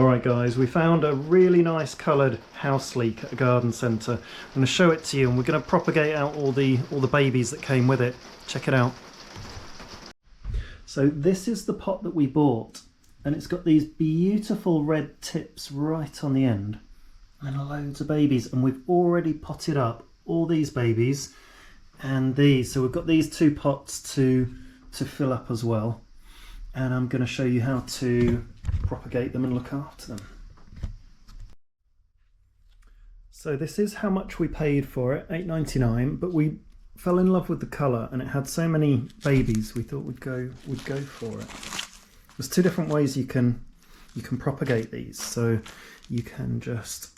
Alright guys, we found a really nice coloured house leek at a garden centre. I'm going to show it to you and we're going to propagate out all the babies that came with it. Check it out. So this is the pot that we bought and it's got these beautiful red tips right on the end and loads of babies, and we've already potted up all these babies and these. So we've got these two pots to fill up as well, and I'm going to show you how to propagate them and look after them. So this is how much we paid for it, $8.99, but we fell in love with the colour and it had so many babies we thought we'd go for it. There's two different ways you can propagate these. So you can just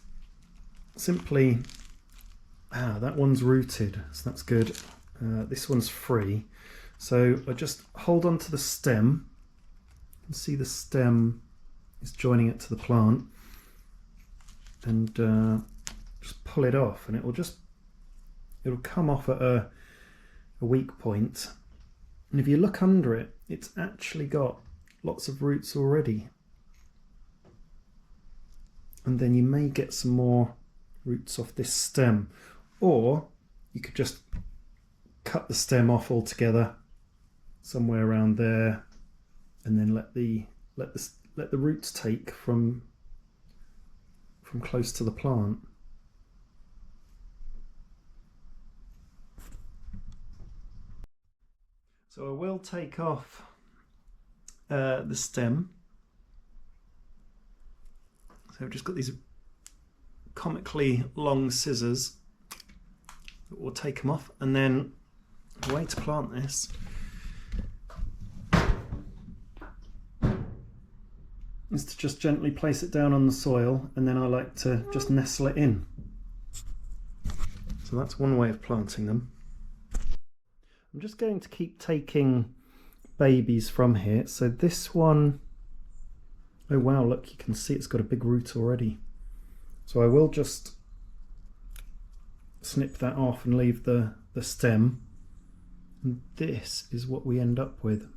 simply, that one's rooted, so that's good. This one's free. So I just hold on to the stem. You can see the stem is joining it to the plant, and just pull it off, and it'll come off at a weak point. And if you look under it, it's actually got lots of roots already. And then you may get some more roots off this stem, or you could just cut the stem off altogether somewhere around there, and then let the roots take from close to the plant. So I will take off the stem. So I've just got these comically long scissors that will take them off, and then the way to plant this is to just gently place it down on the soil, and then I like to just nestle it in. So that's one way of planting them. I'm just going to keep taking babies from here. So this one, oh wow, look, you can see it's got a big root already. So I will just snip that off and leave the stem. And this is what we end up with.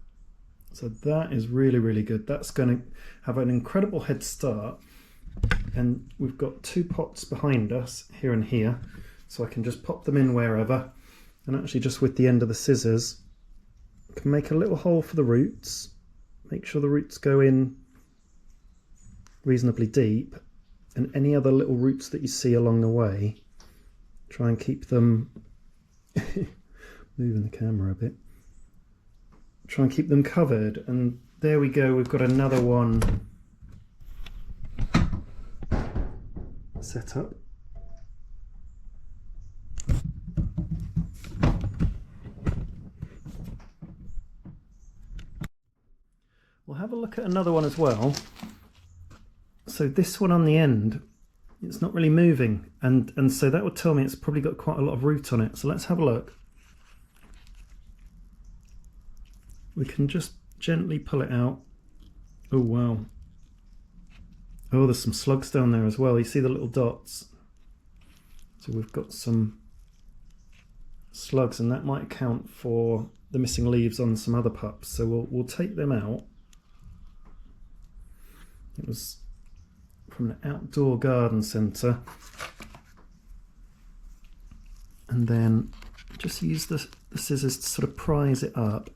So that is really, really good. That's going to have an incredible head start. And we've got two pots behind us, here and here. So I can just pop them in wherever. And actually just with the end of the scissors, I can make a little hole for the roots. Make sure the roots go in reasonably deep. And any other little roots that you see along the way, try and keep them, moving the camera a bit, try and keep them covered. And there we go, we've got another one set up. We'll have a look at another one as well. So this one on the end, it's not really moving, and so that would tell me it's probably got quite a lot of root on it. So let's have a look. We can just gently pull it out. Oh wow. Oh, there's some slugs down there as well. You see the little dots? So we've got some slugs, and that might account for the missing leaves on some other pups. So we'll take them out. It was from an outdoor garden centre, and then just use the scissors to sort of prise it up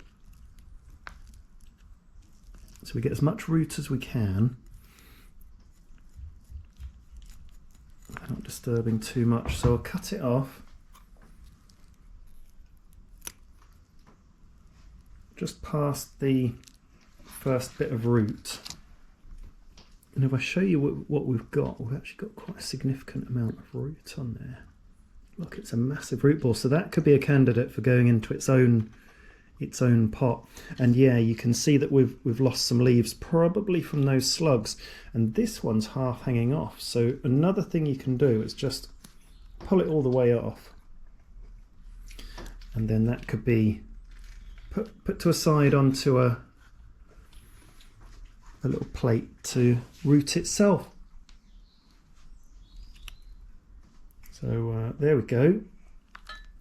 so we get as much root as we can, not disturbing too much. So I'll cut it off just past the first bit of root. And if I show you what we've actually got quite a significant amount of root on there. Look, it's a massive root ball. So that could be a candidate for going into its own pot. And yeah, you can see that we've lost some leaves, probably from those slugs. And this one's half hanging off. So another thing you can do is just pull it all the way off. And then that could be put to a side onto a little plate to root itself. So there we go.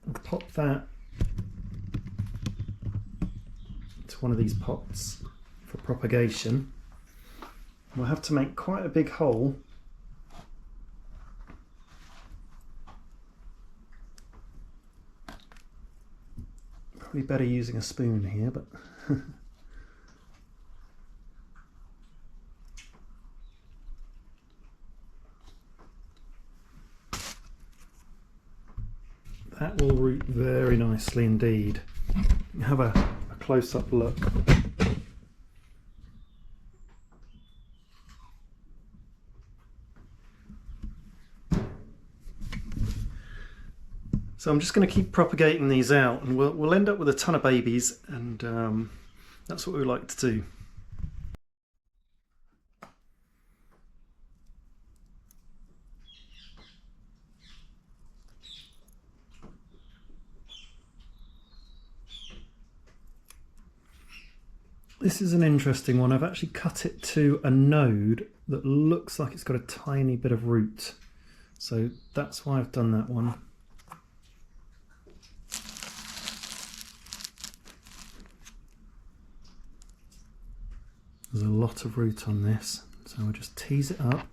I'll pop that into one of these pots for propagation. We'll have to make quite a big hole. Probably better using a spoon here, but that will root very nicely indeed. Have a close-up look. So I'm just going to keep propagating these out, and we'll end up with a ton of babies, and that's what we like to do. This is an interesting one. I've actually cut it to a node that looks like it's got a tiny bit of root. So that's why I've done that one. There's a lot of root on this, so I'll just tease it up.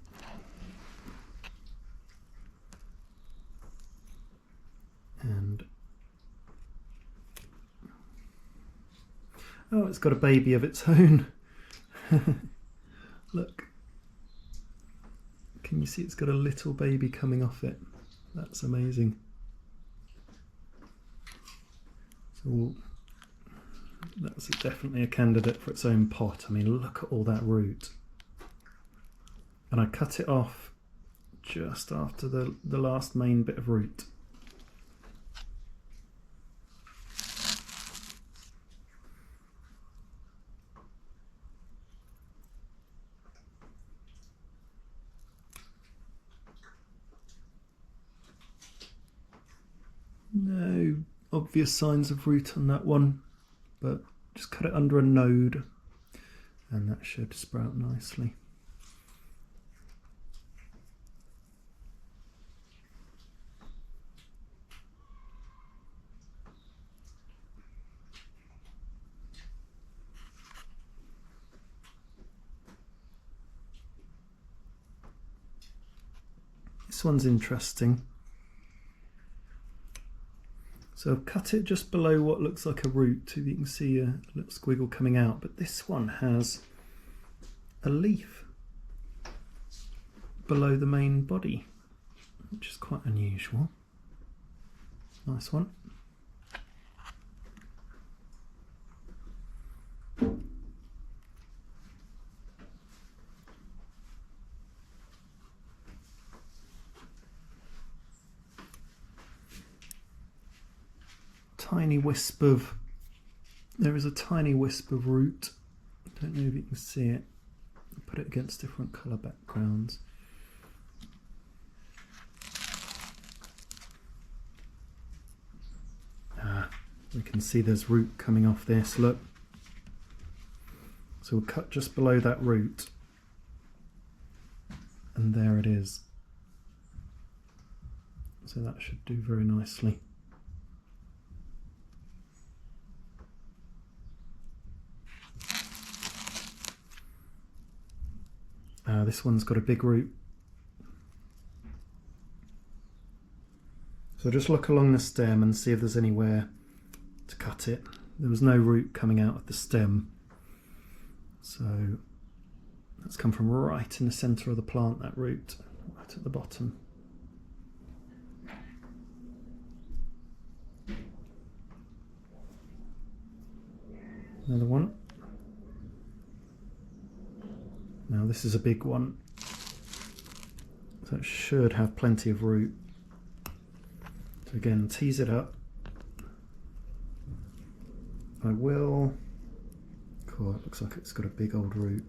And oh, it's got a baby of its own. Look. Can you see it's got a little baby coming off it? That's amazing. So that's definitely a candidate for its own pot. I mean, look at all that root. And I cut it off just after the last main bit of root. No obvious signs of root on that one, but just cut it under a node and that should sprout nicely. This one's interesting. So I've cut it just below what looks like a root, so you can see a little squiggle coming out, but this one has a leaf below the main body, which is quite unusual. Nice one. Tiny wisp of, there is a tiny wisp of root. I don't know if you can see it. I'll put it against different colour backgrounds. We can see there's root coming off this, look. So we'll cut just below that root. And there it is. So that should do very nicely. This one's got a big root. So just look along the stem and see if there's anywhere to cut it. There was no root coming out of the stem. So that's come from right in the centre of the plant, that root, right at the bottom. Another one. Now this is a big one, so it should have plenty of root. So again, tease it up. I will. Cool, it looks like it's got a big old root.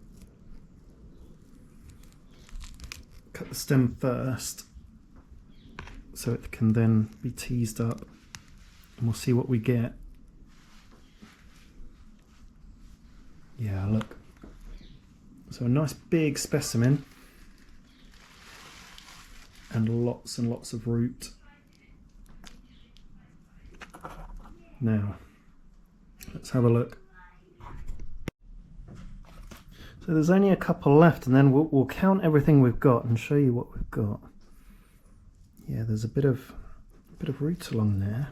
Cut the stem first, so it can then be teased up, and we'll see what we get. Yeah, look. So a nice big specimen and lots of root. Now let's have a look. So there's only a couple left, and then we'll count everything we've got and show you what we've got. Yeah, there's a bit of root along there.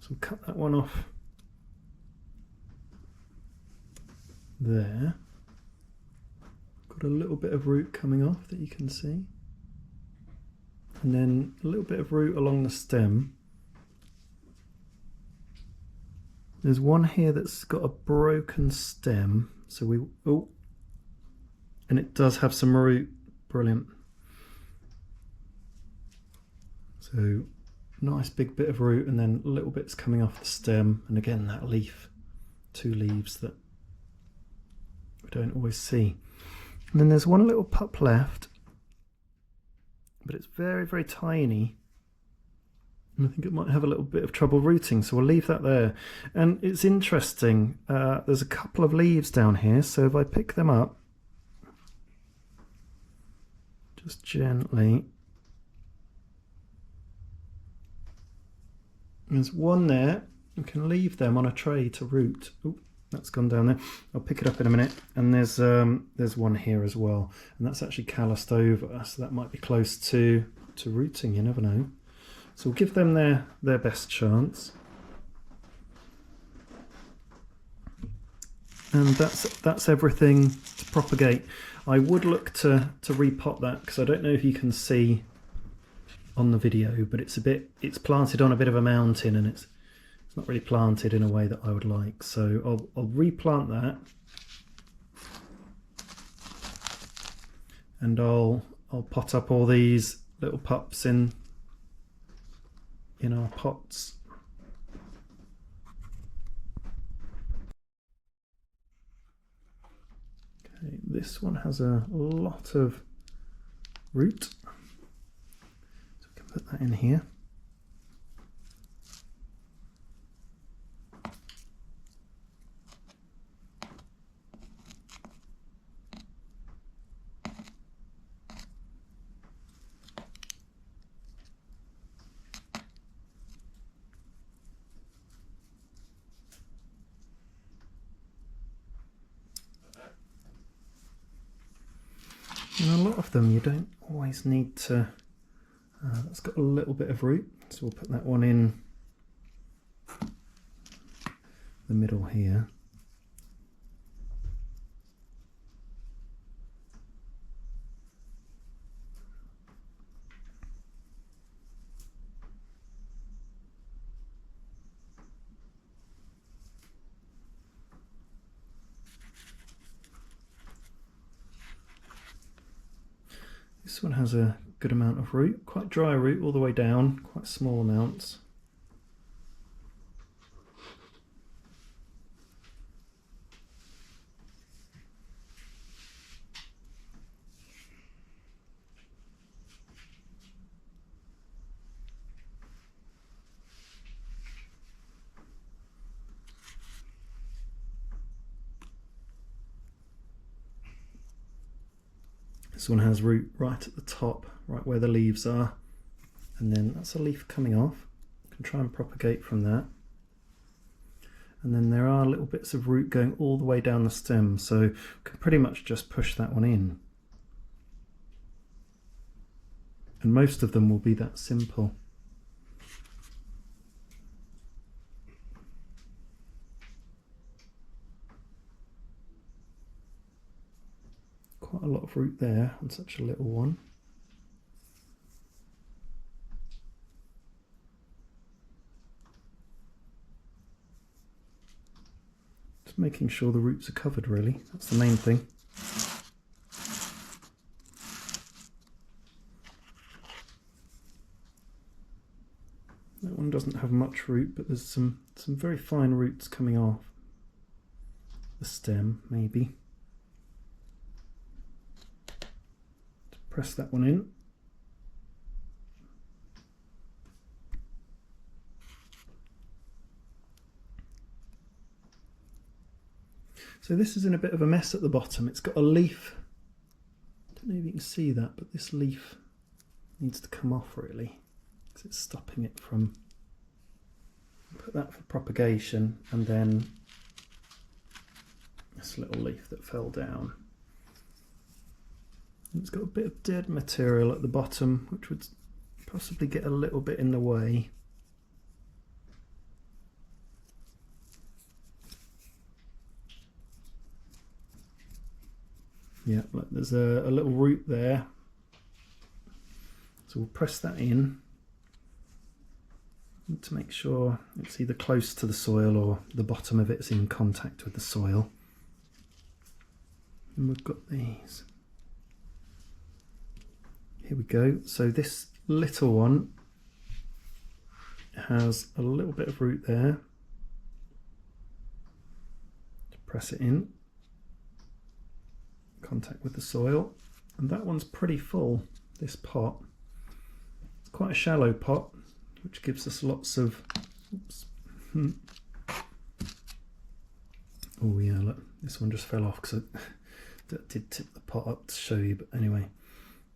So we'll cut that one off there. Got a little bit of root coming off that you can see. And then a little bit of root along the stem. There's one here that's got a broken stem. So and it does have some root. Brilliant. So nice big bit of root, and then little bits coming off the stem, and again that leaf, 2 leaves that we don't always see. And then there's one little pup left, but it's very, very tiny, and I think it might have a little bit of trouble rooting, so we'll leave that there. And it's interesting, there's a couple of leaves down here, so if I pick them up just gently, there's one there. You can leave them on a tray to root. Oh, that's gone down there. I'll pick it up in a minute. And there's one here as well, and that's actually calloused over, so that might be close to rooting. You never know. So we'll give them their best chance. And that's everything to propagate. I would look to repot that, because I don't know if you can see on the video, but it's planted on a bit of a mountain, and it's not really planted in a way that I would like. So I'll replant that, and I'll pot up all these little pups in our pots. Okay, this one has a lot of root. Put that in here. And a lot of them you don't always need to. That's got a little bit of root, so we'll put that one in the middle here. This one has a good amount of root, quite dry root all the way down, quite small amounts. This one has root right at the top, right where the leaves are, and then that's a leaf coming off. You can try and propagate from that. And then there are little bits of root going all the way down the stem, so you can pretty much just push that one in. And most of them will be that simple. Quite a lot of root there on such a little one. Just making sure the roots are covered, really. That's the main thing. That one doesn't have much root, but there's some very fine roots coming off the stem, maybe. Press that one in. So this is in a bit of a mess at the bottom. It's got a leaf. I don't know if you can see that, but this leaf needs to come off really, because it's stopping it from. Put that for propagation, and then this little leaf that fell down. It's got a bit of dead material at the bottom, which would possibly get a little bit in the way. Yeah, look, there's a little root there. So we'll press that in to make sure it's either close to the soil or the bottom of it's in contact with the soil. And we've got these. Here we go. So this little one has a little bit of root there. To press it in, contact with the soil, and that one's pretty full, this pot. It's quite a shallow pot, which gives us lots of, oops. Oh yeah, look, this one just fell off because I did tip the pot up to show you, but anyway,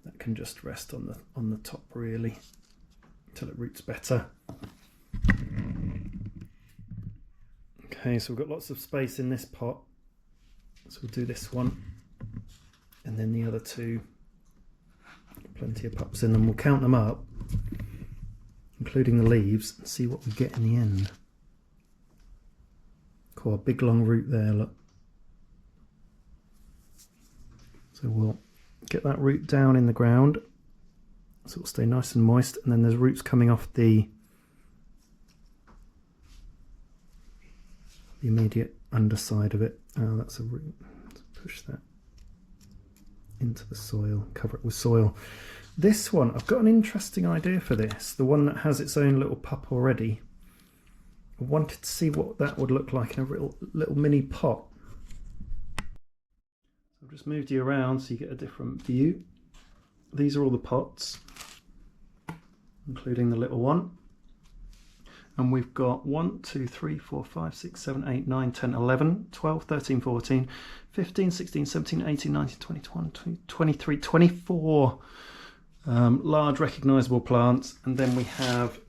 that can just rest on the top really until it roots better. Okay, so we've got lots of space in this pot, so we'll do this one and then the other two. Plenty of pups in them. We'll count them up, including the leaves, and see what we get in the end. Cool, a big long root there, look. So we'll get that root down in the ground so it'll stay nice and moist, and then there's roots coming off the immediate underside of it. Oh, that's a root. Let's push that into the soil, cover it with soil. This one, I've got an interesting idea for this, the one that has its own little pup already. I wanted to see what that would look like in a little mini pot. I've just moved you around so you get a different view. These are all the pots, including the little one. And we've got 1, 2, 3, 4, 5, 6, 7, 8, 9, 10, 11, 12, 13, 14, 15, 16, 17, 18, 19, 20, 21, 23, 24 large recognisable plants. And then we have,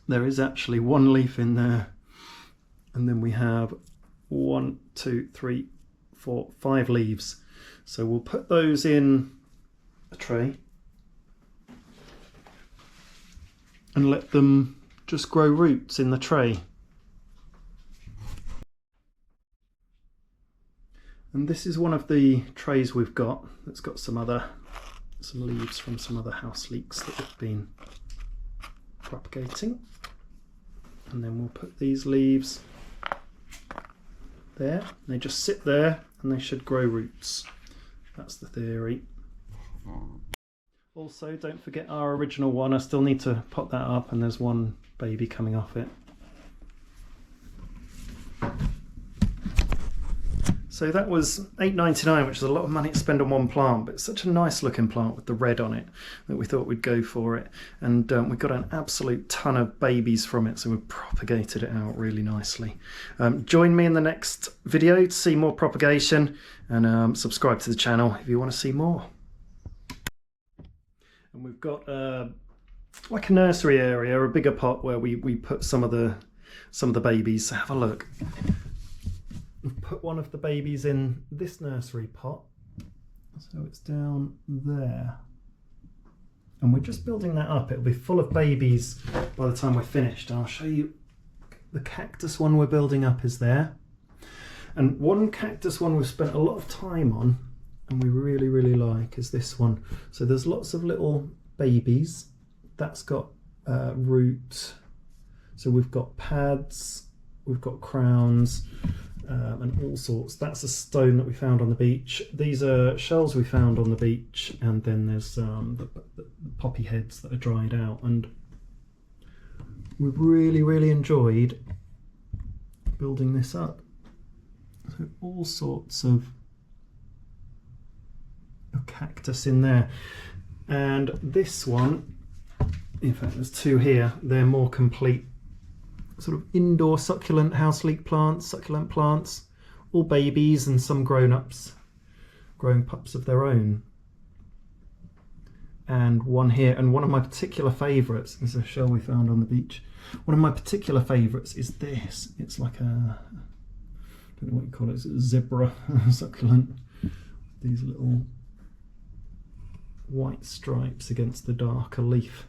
there is actually one leaf in there. And then we have 1, 2, 3, 4, 5 leaves. So we'll put those in a tray and let them just grow roots in the tray. And this is one of the trays we've got that's got some leaves from some other house leeks that have been propagating. And then we'll put these leaves there. They just sit there and they should grow roots. That's the theory. Also, don't forget our original one. I still need to pot that up, and there's one baby coming off it. So that was $8.99, which is a lot of money to spend on one plant, but it's such a nice looking plant with the red on it that we thought we'd go for it. And we got an absolute ton of babies from it, so we propagated it out really nicely. Join me in the next video to see more propagation, and subscribe to the channel if you want to see more. And we've got like a nursery area, a bigger pot where we put some of the babies. So have a look. We've put one of the babies in this nursery pot, so it's down there. And we're just building that up. It'll be full of babies by the time we're finished. And I'll show you the cactus one we're building up is there. And one cactus one we've spent a lot of time on and we really, really like is this one. So there's lots of little babies. That's got root. So we've got pads, we've got crowns, and all sorts. That's a stone that we found on the beach. These are shells we found on the beach, and then there's the poppy heads that are dried out. And we've really, really enjoyed building this up. So all sorts of cactus in there. And this one, in fact there's two here, they're more complete sort of indoor succulent house leek plants, succulent plants, all babies and some grown-ups, growing pups of their own. And one here, and one of my particular favourites is a shell we found on the beach. One of my particular favourites is this. It's like a, I don't know what you call it, it's a zebra succulent. These little white stripes against the darker leaf.